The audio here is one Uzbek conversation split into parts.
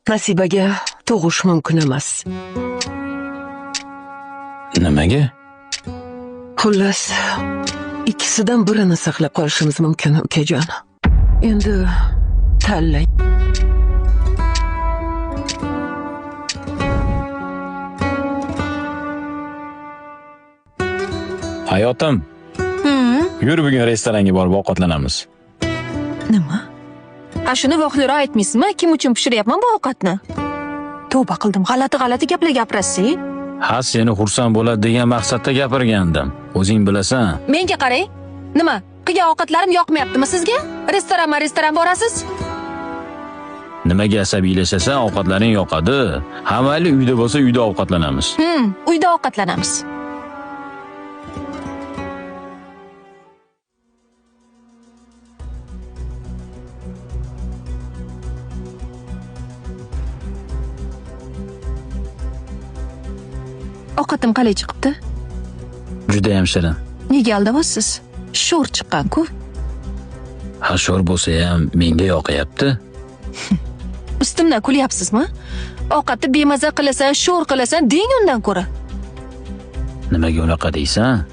Nasibaga tug'ish mumkin emas. Nimaga? Xullas, ikkisidan birini saqlab qolishimiz mumkin, ukajon. Endi tanlang. Hayotim. Yur bugun restoranga borib ovqatlanamiz. Nima? Ha, shuni voqelikroq aytmaysizmi? Kim uchun pishiryapman bu ovqatni? Tavba qildim, g'alati gaplar gapirasiz. Ha, seni xursand bo'ladi degan maqsadda gapirgandim. O'zing bilasan. Menga qarang. Nima? Qilgan ovqatlarim yoqmayaptimi sizga? Restoran borasiz? Nimaga asabiylashasan, ovqatlaring yoqadi. Ha, mayli uyda bo'lsa uyda ovqatlanamiz. Uyda ovqatlanamiz. Ovqatim qalay chiqibdi? Juda ham shirin. Nega aldayapsiz? Sho'r chiqqan-ku. Ha, sho'r bo'lsa ham menga yoqayapti. Ustimdan kulyapsizmi? Ovqatni bemaza qilasan, sho'r qilasan, deng undan ko'ra. Nimaga unaqa deysan?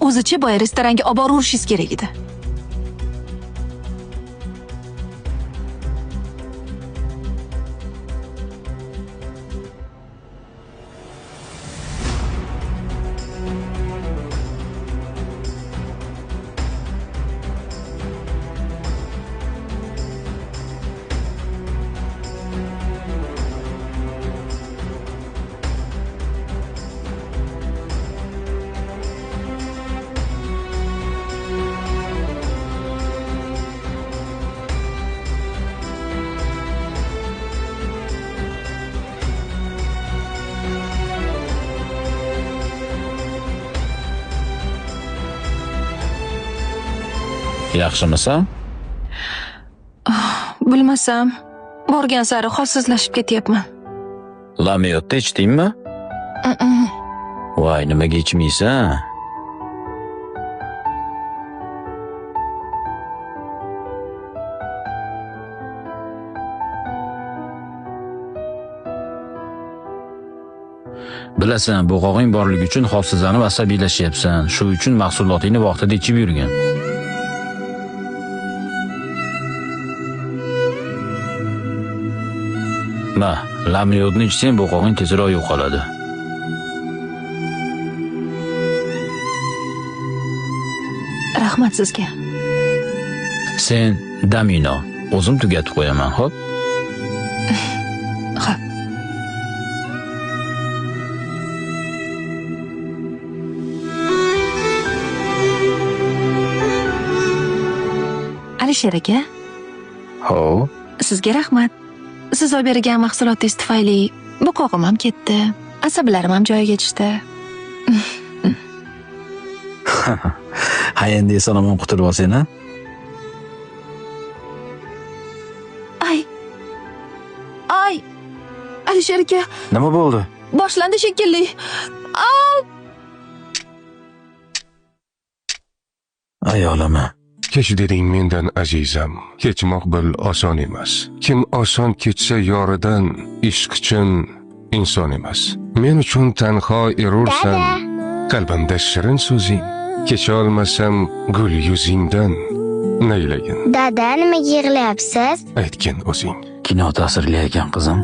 O'zicha boya restoranga olib borishingiz kerak edi. Yaxshimisan? Bilmasam, borgan sari holsizlashib ketyapman. Lamiyotda ichdingmi? Voy, nimaga ichmaysan? Bilasan, bo'g'og'ing borligi uchun holsizlanib asabiylashyapsan. Shu uchun mahsulotingni vaqtida ichib yurgin. Ma, lamiyotni ichsang bo'g'og'ing tezroq yo'qoladi. Rahmat sizga. Sen damino, o'zim tugatib qo'yaman, xo'p? Xo'p. Alisher aka. Ho. Sizga rahmat. Siz olib bergan mahsulotingiz tufayli bo'g'og'im ham ketdi, asablarim ham joyiga tushdi. Ha, endi eson-omon qutulib olsen, ha? Ay! Alisher aka, Nima bo'ldi? boshlandi shekilli. Ayolama. Kechiring mendan azizam, kechmoq bil oson emas. Kim oson kechsa yoridan, ishq uchun inson emas. Men uchun tanho erursan, qalbimda shirin so'zing. Kecha olmasam gul yuzingdan, naylagin. Dada, nimaga yig'layapsiz? Aytgin o'zing. Kino ta'sirlayotgan qizim.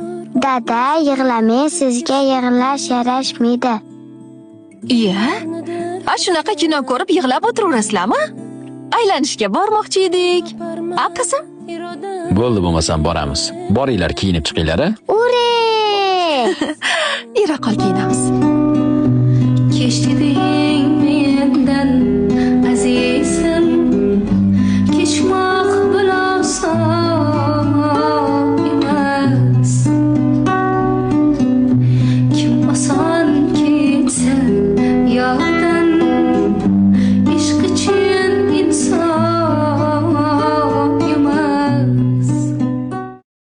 Dada, yig'lamang, sizga yig'lash yarashmaydi. Iya? Shunaqa kino ko'rib yig'lab o'tiraverasizlarmi? Aylanishga bormoqchi edik. Qizim? Bo'ldi, bo'lmasam boramiz. Boringlar, kiyinib chiqinglar, ha? Ure! Yura qol kiyinamiz. Kechdi